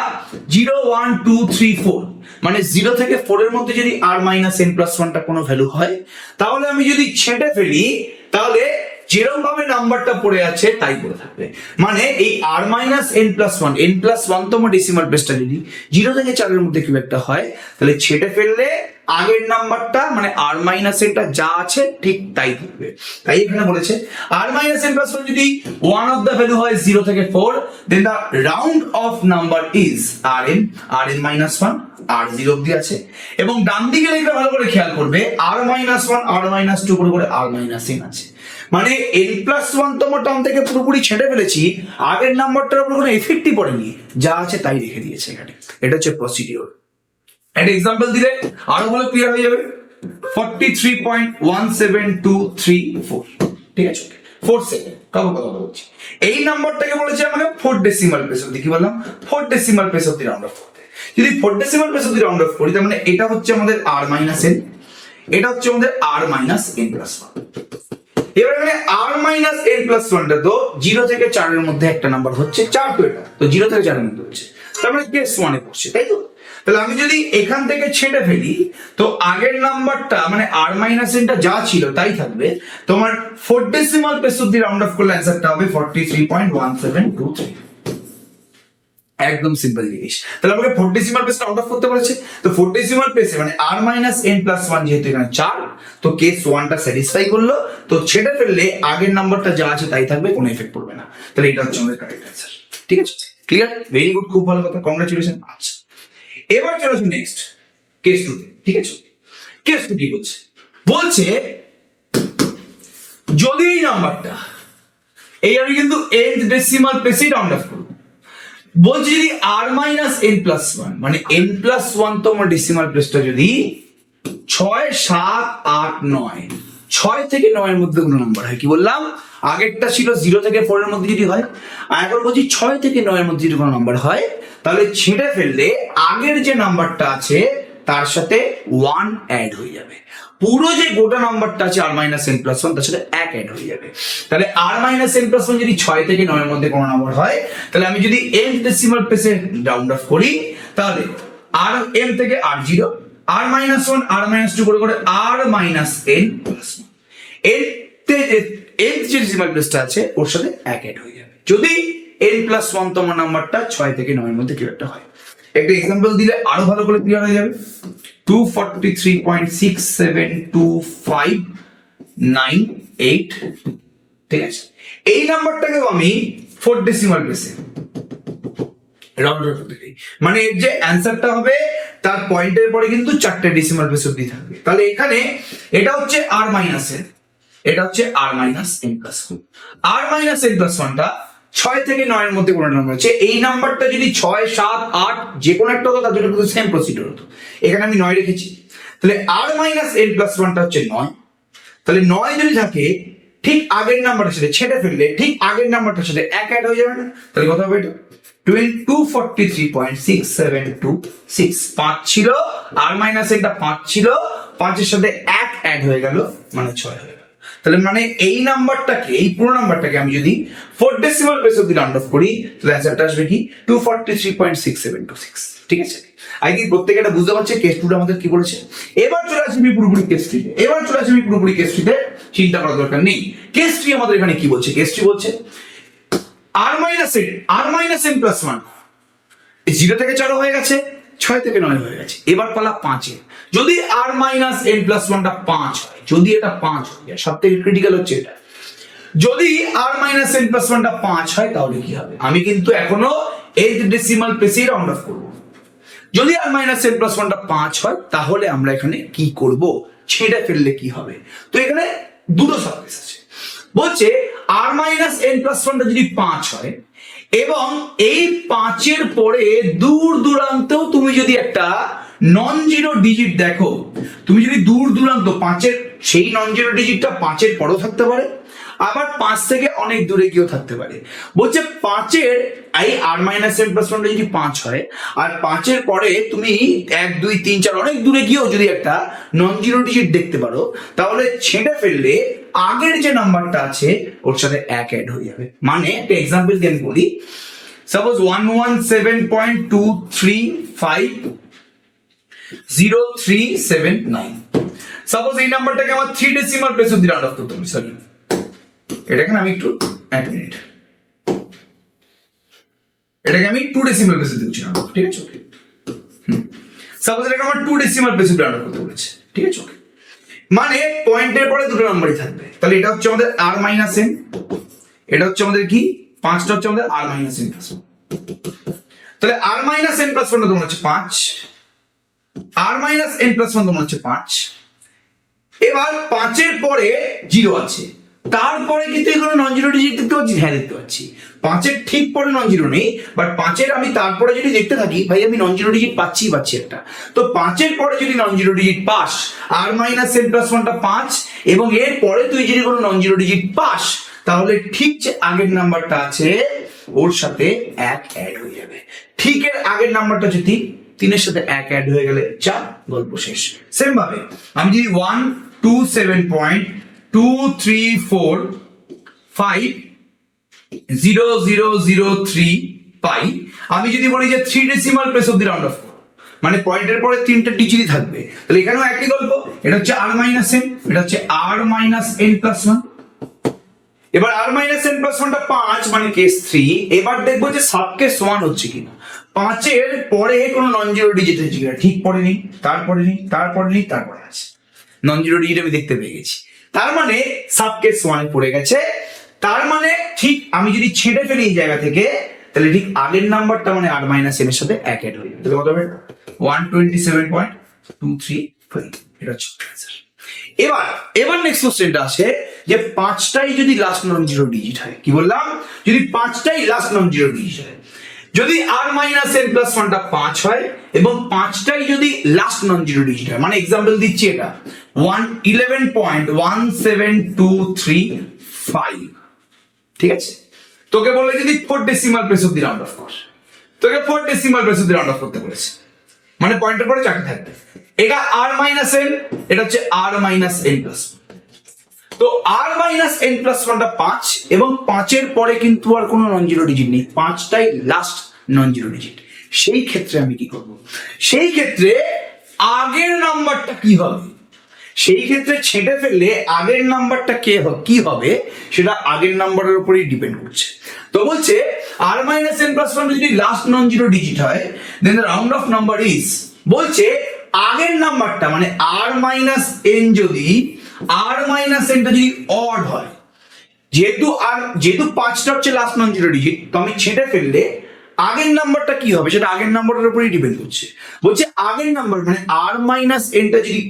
0 1 2 3 4 মানে 0 থেকে 4 এর মধ্যে যদি r-n+1 টা কোনো ভ্যালু হয় তাহলে আমি যদি ছেঁটে ফেলি তাহলে যেরকম ভাবে নাম্বারটা পড়ে আছে তাই পড়ে থাকবে। মানে এই r-n+1 n+1 তম ডেসিমাল প্লেসটা যদি 0 থেকে 4 এর মধ্যে কি একটা হয় তাহলে ছেঁটে ফেললে আগের নাম্বারটা মানে r-n টা যা আছে ঠিক তাই থাকবে। তাই এখানে বলেছে r-n+1 যদি one of the value হয় 0 থেকে 4 then the round of number is rn-1 r0 অবধি আছে, এবং ডান দিকে লিখলে ভালো করে খেয়াল করবে r-1 r-2 করে r-n আছে। মানে n+1 তম টার্ম থেকে পুরোপুরি ছেড়ে ফেলেছি, আগের নাম্বারটার উপর কোনো এফেক্টই পড়েনি, যা আছে তাই রেখে দিয়েছে এখানে। এটা হচ্ছে প্রসিডিওর। একটা এক্সাম্পল দিলে আরো ভালো ক্লিয়ার হয়ে যাবে। 43.17234, ঠিক আছে, 4 সেকেন্ড কারো কথা বলছি। এই নাম্বারটাকে বলেছে আমাকে 4 ডেসিমাল প্লেস অব্দি, কি বললাম, 4 ডেসিমাল প্লেস অব্দি রাউন্ড অফ করতে। যদি 4 ডেসিমাল প্লেস অব্দি রাউন্ড অফ করি, তার মানে এটা হচ্ছে আমাদের r-n, এটা হচ্ছে আমাদের r-n+1। এবার এখানে r-n+1 টা তো 0 থেকে 4 এর মধ্যে একটা নাম্বার হচ্ছে, 4 তো এটা, তো 0 থেকে 4 এর মধ্যে হচ্ছে, তার মানে কেস 1 এ পড়ছে, তাই তো? তাহলে আমি যদি এখান থেকে ছেড়ে ফেলি, তো আগের নাম্বারটা মানে r-n টা যা ছিল তাই থাকবে। তোমার 4 ডেসিমাল প্লেস অব্দি রাউন্ড অফ করলে অ্যানসারটা হবে 43.1723। একদম সিম্পল জিনিস। তাহলে আমাকে 4 ডেসিমাল প্লেস রাউন্ড অফ করতে বলেছে, তো 4 ডেসিমাল প্লেসে মানে r-n+1 যেহেতু এখানে 4, তো কেস 1 টা স্যাটিসফাই করলো। তো ছেড়ে ফেললে আগের নাম্বারটা যা আছে তাই থাকবে, কোনো এফেক্ট পড়বে না। তাহলে এটা হচ্ছে আমাদের কারেক্ট অ্যানসার। ঠিক আছে, ক্লিয়ার, ভেরি গুড, খুব ভালো কথা, কংগ্রাচুলেশন। আচ্ছা, এবার চলো নেক্সট কেস 2 তে। ঠিক আছে, কেস 2 কি বলছে? বলছে যদি এই নাম্বারটা, এই আমি কিন্তু nth ডেসিমাল প্লেসে রাউন্ড অফ করব, বলছি যদি r-n+1 মানে n+1 তম ডেসিমাল প্লেসটা যদি 6, 7, 8, 9, 6 থেকে 9 এর মধ্যে কোনো নাম্বার হয়, কি বললাম, আগেরটা ছিল 0 থেকে 4 এর মধ্যে যদি হয়, আর এখন বলছি 6 থেকে 9 এর মধ্যে যদি কোনো নাম্বার হয়, তাহলে ছেড়ে ফেললে আগের যে নাম্বারটা আছে তার সাথে 1 অ্যাড হয়ে যাবে। পুরো যে গোটা নাম্বারটা আছে r-n+1 তার সাথে 1 অ্যাড হয়ে যাবে। তাহলে r-n+1 যদি 6 থেকে 9 এর মধ্যে কোনো নাম্বার হয়, তাহলে আমি যদি nth ডেসিমাল প্লেসে রাউন্ড অফ করি, তাহলে r-n থেকে r0, r-1, r-2 করে করে r-n+1, nth যে ডেসিমাল প্লেসটা আছে ওর সাথে 1 অ্যাড হয়ে যাবে, যদি n+1 তম নাম্বারটা 6 থেকে 9 এর মধ্যে কেউ একটা হয়। একটা এক্সাম্পল দিলে আরো ভালো করে ক্লিয়ার হয়ে যাবে। 243.672598, ঠিক আছে, এই নাম্বারটাকেও আমি 4 ডেসিমাল প্লেসে রাউন্ড অফ করতে চাই, মানে এর যে অ্যানসারটা হবে তার পয়েন্টের পরে কিন্তু 4টে ডেসিমাল প্লেস অবধি থাকবে। তাহলে এখানে এটা হচ্ছে r-n, এটা হচ্ছে r-n+1, r-n+1 টা 6 থেকে 9 এর মধ্যে কোনো নাম্বার আছে, এই নাম্বারটা যদি 6, 7, 8 যে কোনো একটা হতো, তার জন্য কিন্তু সেম প্রসিডিউর হতো। এখানে আমি 9 রেখেছি, তাহলে r-n+1 টা হচ্ছে 9। তাহলে 9 যদি থাকে, ঠিক আগের নাম্বারটার সাথে ছেড়ে ফেললে ঠিক আগের নাম্বারটার সাথে 1 অ্যাড হয়ে যাবে না? তাহলে কত হবে এটা? 243.6726, 5 ছিল, r-n টা 5 ছিল, 5 এর সাথে 1 অ্যাড হয়ে গেল, মানে 6 হয়ে গেল। তাহলে মানে এই নাম্বারটাকে, এই পুরো নাম্বারটাকে আমি যদি 4 ডেসিমাল প্লেস অব্দি রাউন্ড অফ করি, তাহলে অ্যানসারটা আসবে কি 243.6726। ঠিক আছে, আই থিঙ্ক প্রত্যেকে এটা বুঝতে পারছে কেস 2 আমাদের কি বলেছে। এবার চলে আসি আমি পুরোপুরি কেস 3 তে, চিন্তা করার দরকার নেই। কেস 3 আমাদের এখানে কি বলছে? কেস 3 বলছে r-n+1 0 থেকে 4 হয়ে গেছে, 6 থেকে 9 হয়ে গেছে, এবার পালা 5 এর। যদি r-n+1 টা 5 হয়, যদি এটা 5 হয়ে যায়, সব থেকে ক্রিটিক্যাল হচ্ছে এটা, যদি r-n+1 টা 5 হয় তাহলে কি হবে? আমি কিন্তু এখনো 8 ডেসিমাল প্লেসে রাউন্ড অফ করব। যদি r-n+1 টা 5 হয়, তাহলে আমরা এখানে কি করব? ছেড়ে ফেললে কি হবে? তো এখানে দুটো সাবকেস আছে। বলছে r-n+1 টা যদি 5 হয় এবং এই 5 এর পরে দূর দূরান্তেও তুমি যদি একটা নন জিরো ডিজিট দেখো, তুমি যদি দূর দূরান্ত 5 এর সেই নন জিরো ডিজিটটা 5 এর পরেও থাকতে পারে, আবার 5 থেকে অনেক দূরে গিয়েও থাকতে পারে। বলছে 5 এর এই r-n+1 টা যদি 5 হয় আর 5 এর পরে তুমি 1, 2, 3, 4 অনেক দূরে গিয়েও যদি একটা নন জিরো ডিজিট দেখতে পারো, তাহলে ছেড়ে ফেললে আগের যে নাম্বারটা আছে ওর সাথে 1 অ্যাড হয়ে যাবে। মানে একটা এক্সাম্পল দিয়ে আমি বলি, সাপোজ 117.2350,379, সাপোজ এই নাম্বারটাকে আমার 3 ডেসিমাল প্লেস অব্দি রাউন্ড অফ করতে হবে। সরি, এটাকে আমি একটু 1 মিনিট, এটাকে আমি 2 ডেসিমাল প্লেসে দিচ্ছি না, ঠিক আছে? ওকে, সাপোজ এটাকে আমার 2 ডেসিমাল প্লেসে রাউন্ড অফ করতে বলেছে, ঠিক আছে? ওকে, মানে পয়েন্টের পরে দুটো নাম্বারই থাকবে। তাহলে এটা হচ্ছে আমাদের r-n, এটা হচ্ছে আমাদের কি 5টা হচ্ছে আমাদের r-n+1। তাহলে r-n+1 তোমার হচ্ছে 5, r-n+1 তোমার হচ্ছে 5। এবার 5 এর পরে 0 আছে, তারপরে কিন্তু এখানে নন জিরো ডিজিট দেখতে পাচ্ছি, হ্যাঁ দেখতে পাচ্ছি। 5-এর ঠিক পরে নন জিরো নেই, বাট 5-এর আমি তারপরে যদি দেখতে থাকি ভাই আমি নন জিরো ডিজিট পাচ্ছি একটা। তো 5-এর পরে যদি নন জিরো ডিজিট পাস, আর মাইনাস এন প্লাস 1টা 5, এবং এর পরে তুই যদি কোনো নন জিরো ডিজিট পাস, তাহলে ঠিক যে আগের নাম্বারটা আছে ওর সাথে 1 অ্যাড হয়ে যাবে। ঠিক এর আগের নাম্বারটা হচ্ছে 3, 3-এর সাথে 1 অ্যাড হয়ে গেলে 4, গল্প শেষ। সেম ভাবে আমি যদি 127.234.50003 পাই, আমি যদি বলি যে 3 decimal place of the round of, মানে পয়েন্টের পরে 3টা ডিজিটই থাকবে, তাহলে এখানেও একই গল্প। এটা হচ্ছে আর মাইনাস এন, এটা হচ্ছে আর মাইনাস এন প্লাস 1। এবার আর মাইনাস এন প্লাস 1টা 5 মানে কেস 3। এবার দেখবো যে সাব কেস 1 হচ্ছে কিনা। 5-এর পরে কোনো নন জিরো ডিজিট আছে কিনা, ঠিক পরে নেই, তারপরে নেই, তারপরে নেই, তারপরে আছে। নন জিরো ডিজিট আমি দেখতে পেয়ে গেছি, তার মানে সাব কেস 1 পড়ে গেছে। তার মানে ঠিক আমি যদি ছেড়ে ফেলি এই জায়গা থেকে, তাহলে ঠিক আগের নাম্বারটা মানে আর মাইনাস এন এর সাথে 1 অ্যাড হয়ে যাবে। তাহলে কত হবে? 127.235। এটা হচ্ছে অ্যান্সার। এবার নেক্সট কোশ্চেনটা আসে যে 5টাই যদি লাস্ট নন জিরো ডিজিট হয়, কি বললাম? যদি 5টাই লাস্ট নন জিরো ডিজিট হয়, যদি আর মাইনাস এন প্লাস 1টা 5 হয় এবং 5টাই যদি লাস্ট নন জিরো ডিজিট হয়, মানে এক্সাম্পল দিচ্ছি এটা 11.17235, ঠিক আছে? তোকে বলে যদি 4 decimal place of the round of কর, তোকে 4 decimal place of the round of করতে বলেছে, মানে পয়েন্টের পরে 4টা থাকবে। এটা আর মাইনাস এন, এটা হচ্ছে আর মাইনাস এন প্লাস। তো আর মাইনাস এন প্লাস 1টা 5 এবং 5-এর পরে কিন্তু আর কোনো নন জিরো ডিজিট নেই, 5টাই লাস্ট নন জিরো ডিজিট। সেই ক্ষেত্রে আমি কি করব? সেই ক্ষেত্রে আগের নাম্বারটা কি হবে? সেই ক্ষেত্রে ছেটে ফেললে আগের নাম্বারটা কি হবে সেটা আগের নাম্বারের উপরেই ডিপেন্ড করছে। তো বলছে আর মাইনাস এন প্লাস 1 যদি লাস্ট নন জিরো ডিজিট হয়, then the round off number is, বলছে আগের নাম্বারটা মানে আর মাইনাস এন যদি আর মাইনাস এনটা যদি অড হয়, যেহেতু 5টা হচ্ছে লাস্ট নন জিরো ডিজিট, তো আমি ছেটে ফেললে আগের নাম্বারটা কি হবে সেটা আগের নাম্বারের উপরেই ডিপেন্ড করছে। বলছে আগের নাম্বার মানে আর মাইনাস এনটা যদি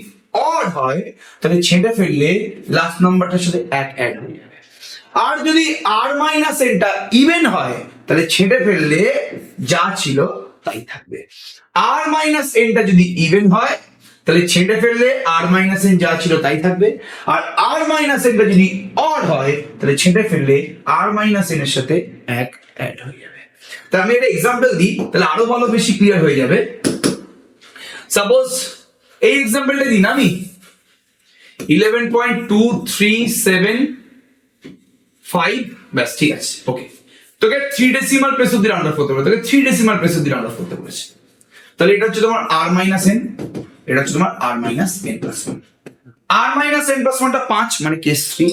অড হয়, তাহলে ছেটে ফেললে লাস্ট নাম্বারটার সাথে 1 অ্যাড হয়ে যাবে। আর যদি আর মাইনাস এনটা ইভেন হয়, তাহলে ছেটে ফেললে যা ছিল তাই থাকবে। আর মাইনাস এনটা যদি ইভেন হয়, তাহলে ছেটে ফেললে আর মাইনাস এন যা ছিল তাই থাকবে। আর আর মাইনাস এনটা যদি অড হয়, তাহলে ছেটে ফেললে আর মাইনাস এন এর সাথে 1 অ্যাড হয়ে যাবে। তাহলে আমি একটা এক্সাম্পল দিই, তাহলে আরো ভালো বেশি ক্লিয়ার হয়ে যাবে। সাপোজ এই এক্সাম্পলটা দিন আমি 11.2375, ব্যাস ঠিক আছে, ওকে। তোকে 3 decimal place of the round of করতে বলে, তোকে 3 decimal place of the round of করতে বলেছে। তাহলে এটা হচ্ছে তোমার আর মাইনাস এন, এটা হচ্ছে তোমার আর মাইনাস এন প্লাস 1। আর মাইনাস এন প্লাস 1টা 5 মানে কেস 3,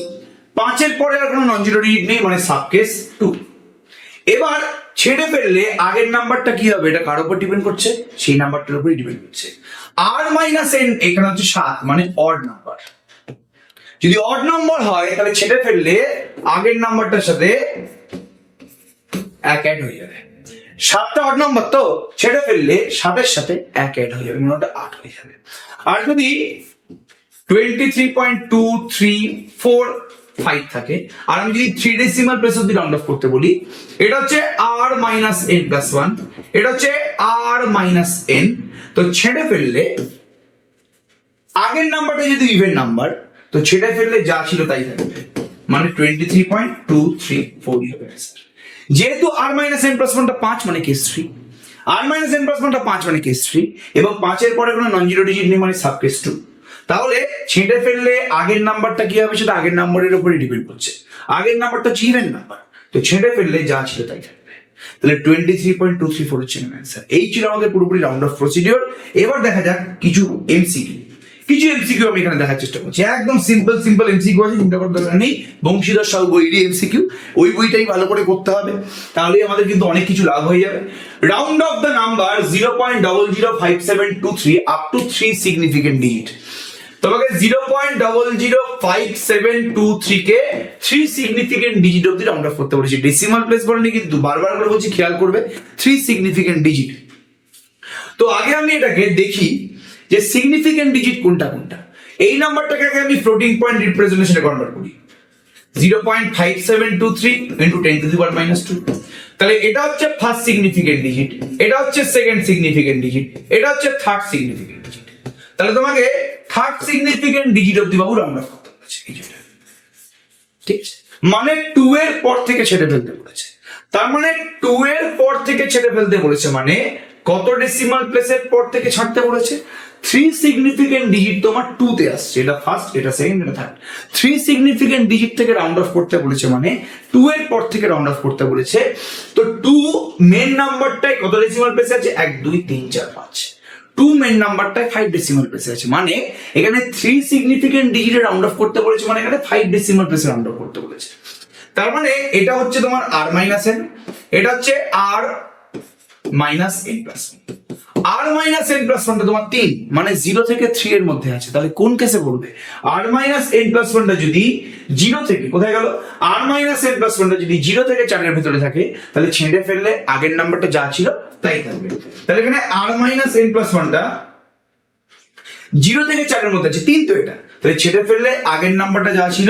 5-এর পরে আর কোনো নন জিরো ডিজিট নেই মানে সাব কেস 2। এবার ছেড়ে ফেললে আগের নাম্বারটা কি হবে এটা কার উপর ডিপেন্ড করছে? সেই নাম্বারটার উপরই ডিপেন্ড করছে। আর মাইনাস এন এখানে হচ্ছে 7 মানে অড নাম্বার। যদি অড নাম্বার হয় তাহলে ছেড়ে ফেললে আগের নাম্বারটার সাথে 1 অ্যাড হয়ে যাবে। 7টা অড নাম্বার, তো ছেড়ে ফেললে 7-এর সাথে 1 অ্যাড হয়ে যাবে, মানে ওটা 8 হয়ে যাবে। আর যদি 23.2345 থাকে, আর আমি যদি 3 decimal place of the round of করতে বলি, এটা হচ্ছে আর মাইনাস এন প্লাস 1, এটা হচ্ছে আর মাইনাস এন। তো ছেড়ে ফেললে আগের নাম্বারটা যদি ইভেন নাম্বার, তো ছেড়ে ফেললে যা ছিল তাই থাকবে, মানে 23.234 হবে স্যার। যেহেতু আর মাইনাস এন প্লাস 1টা 5 মানে কেস 3, আর মাইনাস এন প্লাস 1টা 5 মানে কেস 3, এবং 5-এর পরে কোনো নন জিরো ডিজিট নেই মানে সাব কেস 2। তাহলে ছেড়ে ফেললে আগের নাম্বারটা কি হবে সেটা আগের নাম্বারের উপরে ডিপেন্ড করছে। আগের নাম্বারটা হচ্ছে ইভেন নাম্বার, তো ছেড়ে ফেললে যা ছিল তাই থাকবে। তাহলে 23.234 হচ্ছে অ্যান্সার। এই ছিল আমাদের পুরোপুরি রাউন্ড অফ প্রসিডিওর। এবার দেখা যাক কিছু এমসিকিউ। আমি এখানে দেখার চেষ্টা করছি, একদম সিম্পল এমসিকিউ আছে, চিন্তা করার দরকার নেই। বংশীধর সহ বইটি এমসিকিউ, ওই বইটাই ভালো করে করতে হবে, তাহলেই আমাদের কিন্তু অনেক কিছু লাভ হয়ে যাবে। Round of the number 0.005723 up to 3 significant digit. তোমাকে 0.005723 কে 3 সিগনিফিকেন্ট ডিজিট অব্দি রাউন্ড অফ করতে বলেছি। ডেসিমাল প্লেস বলেনি কিন্তু, বারবার করে বলছি খেয়াল করবে, 3 সিগনিফিকেন্ট ডিজিট। তো আগে আমি এটাকে দেখি যে সিগনিফিকেন্ট ডিজিট কোনটা। এই নাম্বারটাকে আমি ফ্লোটিং পয়েন্ট রিপ্রেজেন্টেশনে কনভার্ট করি। 0.5723 ইন্টু 10⁻²। তাহলে এটা হচ্ছে ফার্স্ট সিগনিফিকেন্ট ডিজিট, এটা হচ্ছে সেকেন্ড সিগনিফিকেন্ট ডিজিট, এটা হচ্ছে থার্ড সিগনিফিকেন্ট ডিজিট। তাহলে তোমাকে থার্ড সিগনিফিকেন্ট ডিজিট অব্দি বাবু রাউন্ড অফ করতে বলেছে, ঠিক আছে? মানে 2 এর পর থেকে ছেড়ে ফেলতে বলেছে। তার মানে 2 এর পর থেকে ছেড়ে ফেলতে বলেছে, মানে কত ডেসিমাল প্লেসের পর থেকে ছাড়তে বলেছে? 3 সিগনিফিকেন্ট ডিজিট তোমার 2 তে আসছে, এটা ফার্স্ট, এটা সেকেন্ড, এটা থার্ড। 3 সিগনিফিকেন্ট ডিজিট থেকে রাউন্ড অফ করতে বলেছে, মানে 2 এর পর থেকে রাউন্ড অফ করতে বলেছে। তো 2 মেন নাম্বারটাই কত ডেসিমাল প্লেসে আছে? 1 2 3 4 5। 2 মেন নাম্বারটাই 5 ডেসিমাল প্লেসে আছে, মানে এখানে 3 সিগনিফিকেন্ট ডিজিটে রাউন্ড অফ করতে বলেছে, মানে এখানে 5 ডেসিমাল প্লেসে রাউন্ড অফ করতে বলেছে। তার মানে এটা হচ্ছে তোমার r মাইনাস n, এটা হচ্ছে r minus n plus r minus n plus 1টা তোমার 3, মানে 0 থেকে 3 এর মধ্যে আছে। তাহলে কোন কেসে বলবে? r মাইনাস n প্লাস 1টা যদি 0 থেকে, কোথায় গেল? r মাইনাস n প্লাস 1টা যদি 0 থেকে 4 এর ভিতরে থাকে, তাহলে ছেড়ে ফেললে আগের নাম্বারটা যা ছিল তাই থাকবে। তাহলে এখানে r মাইনাস n প্লাস 1টা 0 থেকে 4 এর মধ্যে আছে, 3 তো এটা, তাহলে ছেড়ে ফেললে আগের নাম্বারটা যা ছিল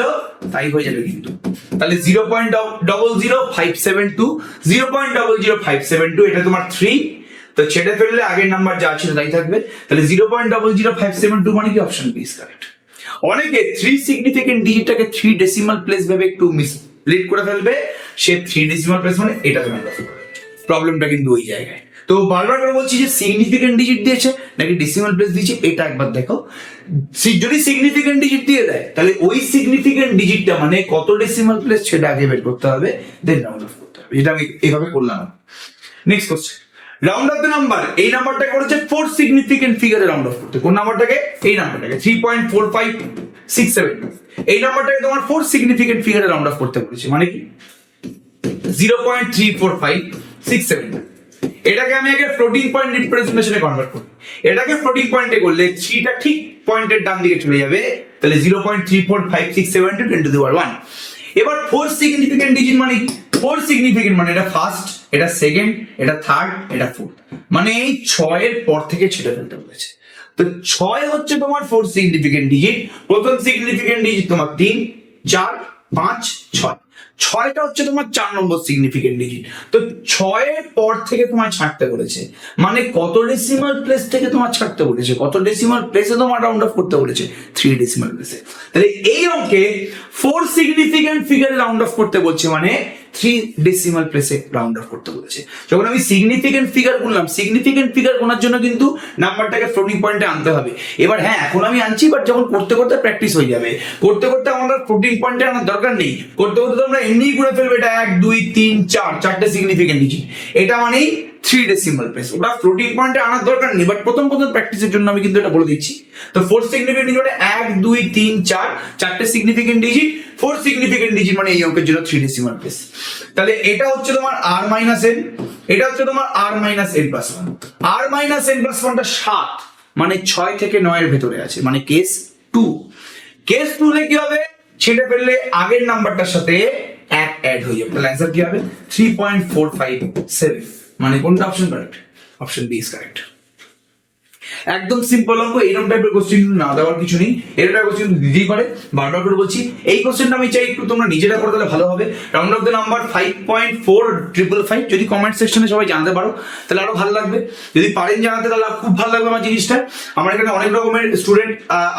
তাই হয়ে যাবে কিন্তু। তাহলে 0.00572 0.00572 এটা তোমার 3, তো ছেড়ে ফেললে আগের নাম্বার যা ছিল তাই থাকবে। তাহলে 0.00572 মানে কি? Option B is correct. অনেকে 3 সিগনিফিকেন্ট ডিজিটটাকে 3 ডেসিমাল প্লেস ভেবে একটু মিসলিড করে ফেলবে, সে 3 ডেসিমাল প্লেস মানে এটা প্রবলেমটা কিন্তু ওই জায়গায়। তো বারবার করে বলছি যে সিগনিফিকেন্ট ডিজিট দিয়েছে নাকি ডেসিমাল প্লেস দিয়েছে এটা একবার দেখো। যদি সিগনিফিকেন্ট ডিজিট দিয়ে দেয়, তাহলে ওই সিগনিফিকেন্ট ডিজিটটা মানে কত ডেসিমাল প্লেস সেটা আগে বের করতে হবে, দেন রাউন্ড অফ করতে হবে। এটা আমি এইভাবে করলাম। Next question, round of the number. এই নাম্বারটাকে করেছে 4 সিগনিফিকেন্ট ফিগারে রাউন্ড অফ করতে। কোন নাম্বারটাকে? এই নাম্বারটাকে 3.4567। এই নাম্বারটাকে তোমার 4 সিগনিফিকেন্ট ফিগারে রাউন্ড অফ করতে বলেছে, মানে কি 0.34567। এটাকে আমি আগে ফ্লোটিং পয়েন্ট রিপ্রেজেন্টেশনে কনভার্ট করি। এটাকে ফ্লোটিং পয়েন্টে করলে 3টা ঠিক পয়েন্টের ডান দিকে চলে যাবে, তাহলে 0.34567 × 10⁻1। এবার 4 সিগনিফিকেন্ট ডিজিট মানে কি? 4 সিগনিফিকেন্ট মানে এটা ফার্স্ট, এটা সেকেন্ড, এটা থার্ড, এটা ফোর্থ, মানে এই 6 এর পর থেকে ছেড়ে ফেলতে বলেছে। তো 6 হচ্ছে তোমার 4 সিগনিফিকেন্ট ডিজিট। প্রথম সিগনিফিকেন্ট ডিজিট তোমার 3 4 5 6, 6টা হচ্ছে তোমার 4 নম্বর সিগনিফিকেন্ট ডিজিট। তো 6 এর পর থেকে তোমার ছাড়তে বলেছে, মানে কত ডেসিমাল প্লেস থেকে তোমার ছাড়তে বলেছে? কত ডেসিমাল প্লেসে তোমার রাউন্ড অফ করতে বলেছে? 3 ডেসিমাল প্লেসে। তাহলে এই অঙ্কে 4 সিগনিফিকেন্ট ফিগারে রাউন্ড অফ করতে বলছে, মানে 3 ডেসিমাল প্লেসে রাউন্ড অফ করতে বলেছে। যখন আমি সিগনিফিকেন্ট ফিগার গুনলাম, সিগনিফিকেন্ট ফিগার গোনার জন্য কিন্তু নাম্বারটাকে ফ্লোটিং পয়েন্টে আনতে হবে। এবার হ্যাঁ, এখন আমি আনছি, বাট যখন করতে করতে প্র্যাকটিস হয়ে যাবে, করতে করতে আমাদের ফ্লোটিং পয়েন্টে আনার দরকার নেই। করতে করতে তোমরা এমনিই করে ফেলবে এটা 1 2 3 4 4টে সিগনিফিকেন্ট ডিজিট, এটা মানেই 3 ডেসিমাল প্লেস। ওটা ফ্লোটিং পয়েন্টে আনার দরকার নেই, বাট প্রথম প্র্যাকটিসের জন্য আমি কিন্তু এটা বলে দিচ্ছি। তো 4 সিগনিফিকেন্ট ডিজিট মানে 1 2 3 4 4টে সিগনিফিকেন্ট ডিজিট, 4 সিগনিফিকেন্ট ডিজিট মানে এই অঙ্কের জন্য 3 ডেসিমাল প্লেস। তাহলে এটা হচ্ছে তোমার r মাইনাস n, এটা হচ্ছে তোমার r minus n plus 1। r minus n plus 1টা 7, মানে 6 থেকে 9 এর ভেতরে আছে, মানে কেস 2। কেস 2 তে কি হবে? ছেড়ে ফেললে আগের নাম্বারটার সাথে 1 অ্যাড হয়ে যাবে। তাহলে অ্যান্সার কি হবে? 3.457, মানে কোনটা option correct? Option B is correct. একদম সিম্পল অঙ্ক, এরকম টাইপের কোশ্চেন না দেওয়ার কিছু নেই, এরকম কোশ্চেন দিতেই পারে। বারবার করে বলছি, এই কোশ্চেনটা আমি চাই একটু তোমরা নিজেরা করে তাহলে ভালো হবে। রাউন্ড অফ দ্য নাম্বার 5.4555, যদি কমেন্ট সেকশনে সবাই জানতে পারো তাহলে আরো ভালো লাগবে। যদি পারেন জানাতে তাহলে খুব ভালো লাগবে আমার জিনিসটা। আমার এখানে অনেক রকমের স্টুডেন্ট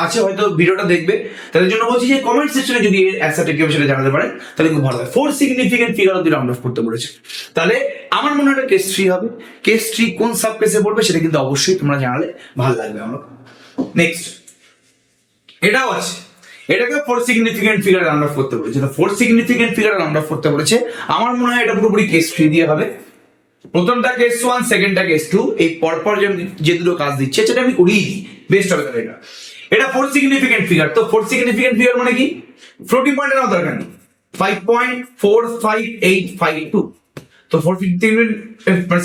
আছে, হয়তো ভিডিওটা দেখবে, তাদের জন্য বলছি যে কমেন্ট সেকশনে যদি এর অ্যান্সারটা কেউ সেটা জানাতে পারেন তাহলে খুব ভালো হয়। 4 সিগনিফিকেন্ট ফিগার অব্দি রাউন্ড অফ করতে বলেছে, তাহলে আমার মনে হয় এটা কেস 3 হবে। কেস 3 কোন সাব কেসে পড়বে সেটা কিন্তু অবশ্যই তোমরা জানালে ভালো লাগবে আমরা। নেক্সট এটাও আছে, এটাকে 4 সিগনিফিকেন্ট ফিগার রাউন্ড অফ করতে বলেছে। তো 4 সিগনিফিকেন্ট ফিগার রাউন্ড অফ করতে বলেছে, আমার মনে হয় এটা পুরোপুরি কেস 3 দিয়ে হবে। প্রথমটা কেস 1, সেকেন্ডটা কেস 2, এই পরপর যে দুটো কাজ দিচ্ছে সেটা আমি করিয়ে দিই, বেস্ট হবে। তাহলে এটা 4 সিগনিফিকেন্ট ফিগার। তো 4 সিগনিফিকেন্ট ফিগার মানে কি? ফ্লোটিং পয়েন্টে নাও দরকার নেই, 5.45852। তো 4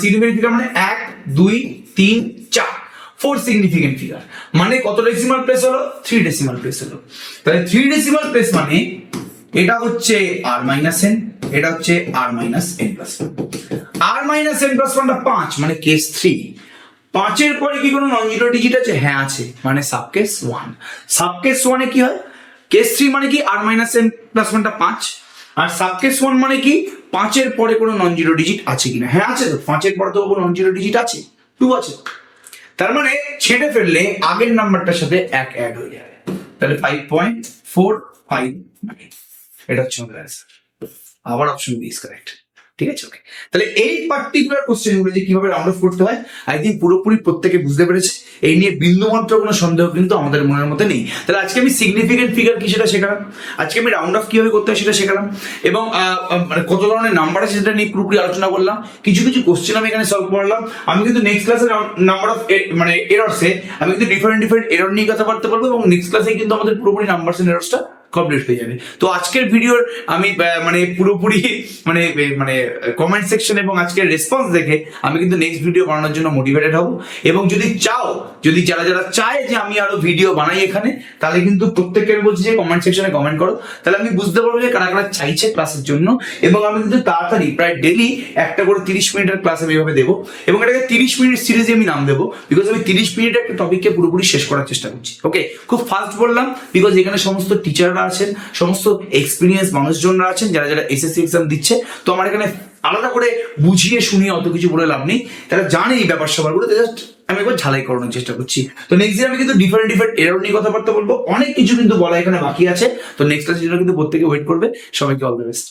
সিগনিফিকেন্ট ফিগার মানে 1 2 3 4, 4 সিগনিফিকেন্ট ফিগার, মানে কত ডেসিমাল প্লেস হলো? 3 ডেসিমাল প্লেস হলো। তাহলে 3 ডেসিমাল প্লেস মানে এটা হচ্ছে r মাইনাস n, এটা হচ্ছে r minus n plus 1। r minus n plus 1টা 5, মানে কেস 3। 5 এর পরে কি কোনো নন জিরো ডিজিট আছে? হ্যাঁ আছে, মানে সাবকেস 1। সাবকেস 1 এ কি হয়? কেস 3 মানে কি? r মাইনাস n প্লাস ওয়ানটা 5, আর সাবকেস 1 মানে কি 5-এর পরে কোনো নন জিরো ডিজিট আছে কিনা। হ্যাঁ আছে তো, 5-এর পরে তো কোনো নন জিরো ডিজিট আছে, 2 আছে। তার মানে ছেড়ে ফেললে আগের নাম্বারটার সাথে 1 অ্যাড হয়ে যাবে, তাহলে 5.459, এটা হচ্ছে আমাদের অ্যান্সার। আবার অপশন বি ইজ কারেক্ট। ঠিক আছে, ওকে। তাহলে এই পার্টিকুলার কোশ্চেনগুলো যে কিভাবে রাউন্ড অফ করতে হয় আই থিঙ্ক পুরোপুরি প্রত্যেকে বুঝতে পেরেছে। এই নিয়ে বিন্দুমাত্র কোনো সন্দেহ কিন্তু আমাদের মনের মধ্যে নেই। তাহলে আজকে আমি সিগনিফিকেন্ট ফিগার কি সেটা শেখালাম, আজকে আমি রাউন্ড অফ কিভাবে করতে হয় সেটা শেখালাম, এবং মানে কত ধরনের নাম্বার আছে সেটা নিয়ে পুরোপুরি আলোচনা করলাম। কিছু কিছু কোশ্চেন আমি এখানে সলভ করলাম। আমি কিন্তু নেক্সট ক্লাসে নাম্বার অফ মানে এররসে আমি কিন্তু ডিফারেন্ট এরর নিয়ে কথা বলতে পারবো, এবং নেক্সট ক্লাসে কিন্তু আমাদের পুরোপুরি নাম্বারস এন্ড এররসটা কমপ্লিট হয়ে যাবে। তো আজকের ভিডিওর আমি মানে পুরোপুরি মানে মানে কমেন্ট সেকশন এবং আজকের রেসপন্স দেখে আমি কিন্তু নেক্সট ভিডিও বানানোর জন্য মোটিভেটেড হব। এবং যদি চাও, যদি যারা যারা চায় যে আমি আরো ভিডিও বানাই এখানে, তাহলে কিন্তু প্রত্যেকের বলছি যে কমেন্ট সেকশনে কমেন্ট করো, তাহলে আমি বুঝতে পারবো যে কারা কারা চাইছে ক্লাসের জন্য। এবং আমি কিন্তু তাড়াতাড়ি প্রায় ডেলি একটা করে 30 মিনিটের ক্লাস আমি এভাবে দেবো, এবং এটাকে 30 মিনিট সিরিজে আমি নাম দেবো, বিকজ আমি 30 মিনিট একটা টপিককে পুরোপুরি শেষ করার চেষ্টা করছি। ওকে, খুব ফাস্ট বললাম বিকজ এখানে সমস্ত টিচাররা আছেন, সমস্ত এক্সপিরিয়েন্স মানুষজনরা আছেন যারা যারা এসএসসি এক্সাম দিচ্ছে। তো আমার এখানে আলাদা করে বুঝিয়ে শুনিয়ে অত কিছু বলে লাভ নেই, তারা জানে এই ব্যাপার স্যাপারগুলো, জাস্ট আমি একবার ঝালাই করানোর চেষ্টা করছি। তো নেক্সট দিন আমি কিন্তু ডিফারেন্ট এরর নিয়ে কথাবার্তা বলবো, অনেক কিছু কিন্তু বলা এখানে বাকি আছে। তো নেক্সট ক্লাসের জন্য কিন্তু প্রত্যেকে ওয়েট করবে। সবাইকে অল দ্য বেস্ট।